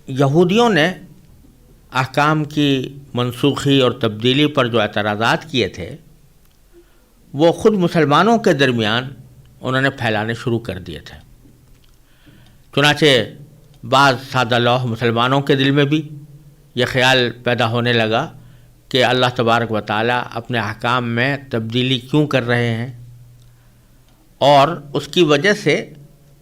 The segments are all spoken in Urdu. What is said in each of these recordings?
یہودیوں نے احکام کی منسوخی اور تبدیلی پر جو اعتراضات کیے تھے وہ خود مسلمانوں کے درمیان انہوں نے پھیلانے شروع کر دیے تھے۔ چنانچہ بعض سادہ لوح مسلمانوں کے دل میں بھی یہ خیال پیدا ہونے لگا کہ اللہ تبارک و تعالیٰ اپنے احکام میں تبدیلی کیوں کر رہے ہیں، اور اس کی وجہ سے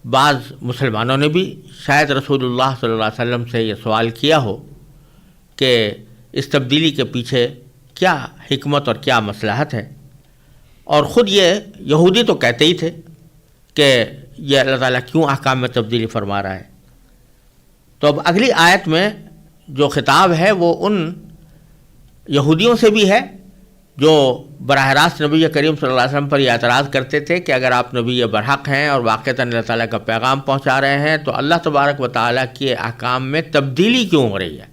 بعض مسلمانوں نے بھی شاید رسول اللہ صلی اللہ علیہ وسلم سے یہ سوال کیا ہو کہ اس تبدیلی کے پیچھے کیا حکمت اور کیا مصلحت ہے، اور خود یہ یہودی تو کہتے ہی تھے کہ یہ اللہ تعالیٰ کیوں احکام میں تبدیلی فرما رہا ہے۔ تو اب اگلی آیت میں جو خطاب ہے وہ ان یہودیوں سے بھی ہے جو براہ راست نبی کریم صلی اللہ علیہ وسلم پر یہ اعتراض کرتے تھے کہ اگر آپ نبی برحق ہیں اور واقعتاً اللہ تعالیٰ کا پیغام پہنچا رہے ہیں تو اللہ تبارک و تعالیٰ کے احکام میں تبدیلی کیوں ہو رہی ہے،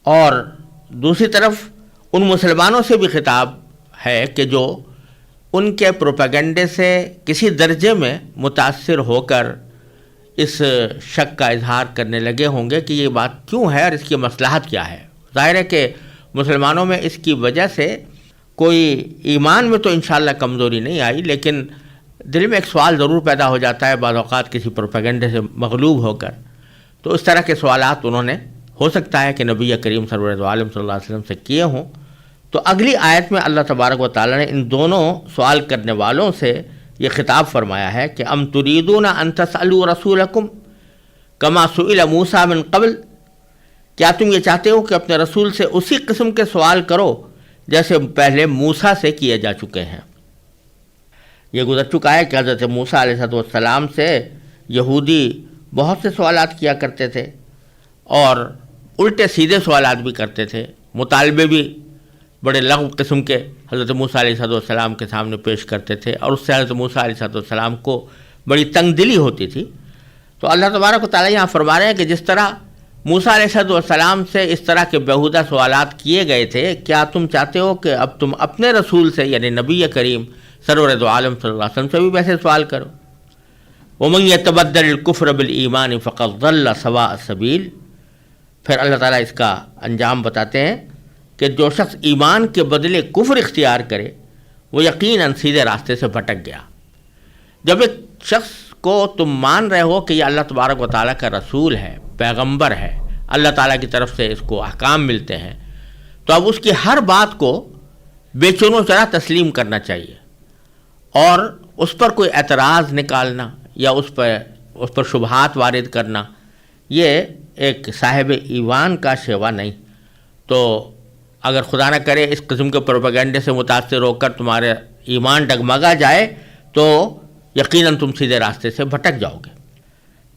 اور دوسری طرف ان مسلمانوں سے بھی خطاب ہے کہ جو ان کے پروپیگنڈے سے کسی درجے میں متاثر ہو کر اس شک کا اظہار کرنے لگے ہوں گے کہ یہ بات کیوں ہے اور اس کی مصلحت کیا ہے۔ ظاہر ہے کہ مسلمانوں میں اس کی وجہ سے کوئی ایمان میں تو انشاءاللہ کمزوری نہیں آئی، لیکن دل میں ایک سوال ضرور پیدا ہو جاتا ہے بعض اوقات کسی پروپیگنڈے سے مغلوب ہو کر۔ تو اس طرح کے سوالات انہوں نے ہو سکتا ہے کہ نبی کریم سرور عالم صلی اللہ علیہ وسلم سے کیے ہوں۔ تو اگلی آیت میں اللہ تبارک و تعالیٰ نے ان دونوں سوال کرنے والوں سے یہ خطاب فرمایا ہے کہ ام تریدون ان تسألوا رسولکم کما سئل موسیٰ من قبل، کیا تم یہ چاہتے ہو کہ اپنے رسول سے اسی قسم کے سوال کرو جیسے پہلے موسیٰ سے کیے جا چکے ہیں۔ یہ گزر چکا ہے کہ حضرت موسیٰ علیہ السلام سے یہودی بہت سے سوالات کیا کرتے تھے اور الٹے سیدھے سوالات بھی کرتے تھے، مطالبے بھی بڑے لغو قسم کے حضرت موسیٰ علیہ السلام کے سامنے پیش کرتے تھے، اور اس سے حضرت موسیٰ علیہ السلام کو بڑی تنگ دلی ہوتی تھی۔ تو اللہ تبارک و تعالیٰ یہاں فرما رہے ہیں کہ جس طرح موسیٰ علیہ السلام سے اس طرح کے بیہودہ سوالات کیے گئے تھے، کیا تم چاہتے ہو کہ اب تم اپنے رسول سے یعنی نبی کریم سرور دو عالم صلی اللہ علیہ وسلم سے بھی ویسے سوال کرو؟ وَمَن يَتَبَدَّلِ الْكُفْرَ بِالْإِيمَانِ فَقَدْ ضَلَّ سَوَاءَ السَّبِيلِ۔ پھر اللہ تعالیٰ اس کا انجام بتاتے ہیں کہ جو شخص ایمان کے بدلے کفر اختیار کرے وہ یقیناً سیدھے راستے سے بھٹک گیا۔ جب ایک شخص کو تم مان رہے ہو کہ یہ اللہ تبارک و تعالیٰ کا رسول ہے، پیغمبر ہے، اللہ تعالیٰ کی طرف سے اس کو احکام ملتے ہیں، تو اب اس کی ہر بات کو بے چون و چرا تسلیم کرنا چاہیے، اور اس پر کوئی اعتراض نکالنا یا اس پر شبہات وارد کرنا یہ ایک صاحب ایمان کا شیوا نہیں۔ تو اگر خدا نہ کرے اس قسم کے پروپیگنڈے سے متاثر ہو کر تمہارے ایمان ڈگمگا جائے تو یقیناً تم سیدھے راستے سے بھٹک جاؤ گے۔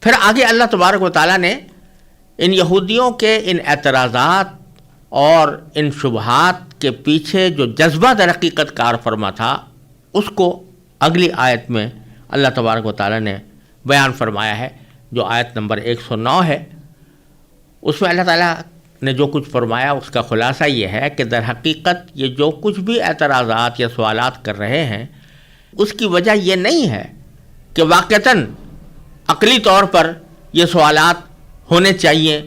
پھر آگے اللہ تبارک و تعالیٰ نے ان یہودیوں کے ان اعتراضات اور ان شبہات کے پیچھے جو جذبہ در حقیقت کار فرما تھا اس کو اگلی آیت میں اللہ تبارک و تعالیٰ نے بیان فرمایا ہے، جو آیت نمبر 109 ہے۔ اس میں اللہ تعالیٰ نے جو کچھ فرمایا اس کا خلاصہ یہ ہے کہ در حقیقت یہ جو کچھ بھی اعتراضات یا سوالات کر رہے ہیں اس کی وجہ یہ نہیں ہے کہ واقعتاً عقلی طور پر یہ سوالات ہونے چاہیے،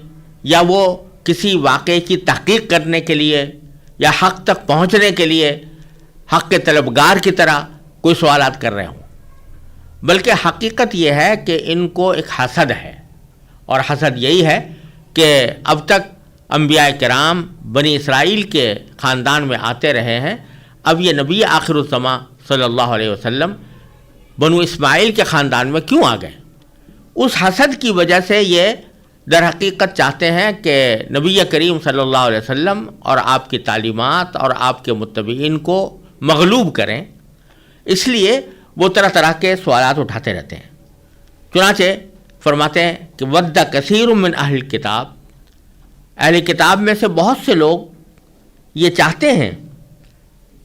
یا وہ کسی واقعے کی تحقیق کرنے کے لیے یا حق تک پہنچنے کے لیے حق کے طلبگار کی طرح کوئی سوالات کر رہے ہوں، بلکہ حقیقت یہ ہے کہ ان کو ایک حسد ہے، اور حسد یہی ہے کہ اب تک انبیاء کرام بنی اسرائیل کے خاندان میں آتے رہے ہیں، اب یہ نبی آخر الزماں صلی اللہ علیہ وسلم بنو اسماعیل کے خاندان میں کیوں آ گئے؟ اس حسد کی وجہ سے یہ در حقیقت چاہتے ہیں کہ نبی کریم صلی اللہ علیہ وسلم اور آپ کی تعلیمات اور آپ کے متبعین کو مغلوب کریں، اس لیے وہ طرح طرح کے سوالات اٹھاتے رہتے ہیں۔ چنانچہ فرماتے ہیں کہ وَدَّ كَثِيرٌ مِّنْ أَهْلِ الْكِتَابِ، اہل کتاب میں سے بہت سے لوگ یہ چاہتے ہیں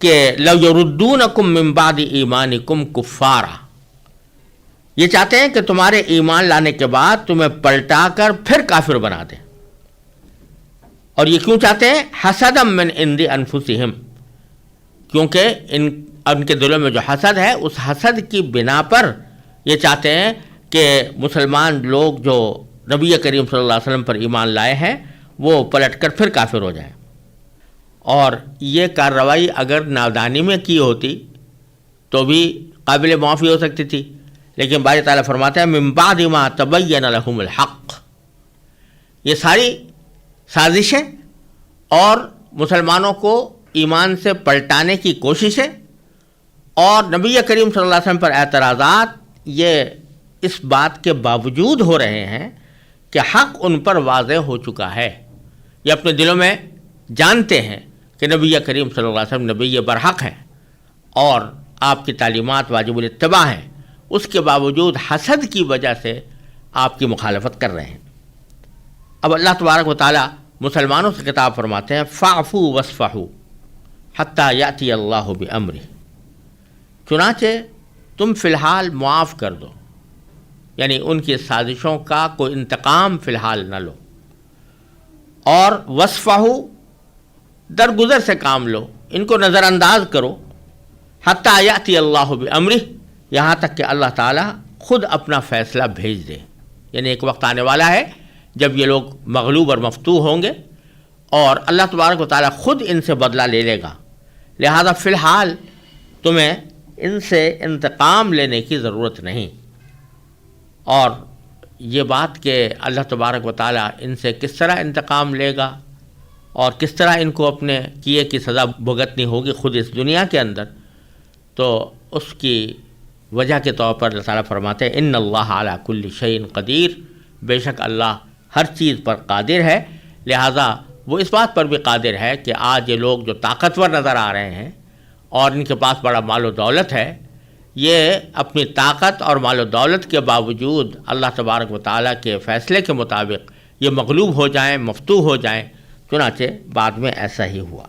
کہ لَوْ يَرُدُّونَكُم مِّن بَعْدِ إِيمَانِكُمْ كُفَّارًا، یہ چاہتے ہیں کہ تمہارے ایمان لانے کے بعد تمہیں پلٹا کر پھر کافر بنا دیں۔ اور یہ کیوں چاہتے ہیں؟ حسدًا من عند انفسہم، کیونکہ ان کے دلوں میں جو حسد ہے اس حسد کی بنا پر یہ چاہتے ہیں کہ مسلمان لوگ جو نبی کریم صلی اللہ علیہ وسلم پر ایمان لائے ہیں وہ پلٹ کر پھر کافر ہو جائیں. اور یہ کارروائی اگر نادانی میں کی ہوتی تو بھی قابل معافی ہو سکتی تھی، لیکن باری تعالیٰ فرماتا ہے من بعد ما تبین لہم الحق. یہ ساری سازشیں اور مسلمانوں کو ایمان سے پلٹانے کی کوششیں اور نبی کریم صلی اللہ علیہ وسلم پر اعتراضات، یہ اس بات کے باوجود ہو رہے ہیں کہ حق ان پر واضح ہو چکا ہے. یہ اپنے دلوں میں جانتے ہیں کہ نبی کریم صلی اللہ علیہ وسلم نبی برحق ہیں اور آپ کی تعلیمات واجب الاتباع ہیں، اس کے باوجود حسد کی وجہ سے آپ کی مخالفت کر رہے ہیں. اب اللہ تبارک و تعالیٰ مسلمانوں سے خطاب فرماتے ہیں فاعفوا واصفحوا حتی یأتی اللہ بامرہ. چنانچہ تم فی الحال معاف کر دو، یعنی ان کی سازشوں کا کوئی انتقام فی الحال نہ لو، اور واصفحوا درگزر سے کام لو، ان کو نظر انداز کرو، حتی یأتی اللہ بامرہ، یہاں تک کہ اللہ تعالیٰ خود اپنا فیصلہ بھیج دے. یعنی ایک وقت آنے والا ہے جب یہ لوگ مغلوب اور مفتوح ہوں گے اور اللہ تبارک و تعالیٰ خود ان سے بدلہ لے لے گا. لہذا فی الحال تمہیں ان سے انتقام لینے کی ضرورت نہیں. اور یہ بات کہ اللہ تبارک و تعالیٰ ان سے کس طرح انتقام لے گا اور کس طرح ان کو اپنے کیے کی سزا بھگتنی ہوگی خود اس دنیا کے اندر، تو اس کی وجہ کے طور پر اللہ تعالیٰ فرماتے ہیں ان اللہ علی کل شیء قدیر، بے شک اللہ ہر چیز پر قادر ہے. لہٰذا وہ اس بات پر بھی قادر ہے کہ آج یہ لوگ جو طاقتور نظر آ رہے ہیں اور ان کے پاس بڑا مال و دولت ہے، یہ اپنی طاقت اور مال و دولت کے باوجود اللہ تبارک و تعالیٰ کے فیصلے کے مطابق یہ مغلوب ہو جائیں، مفتوح ہو جائیں. چنانچہ بعد میں ایسا ہی ہوا.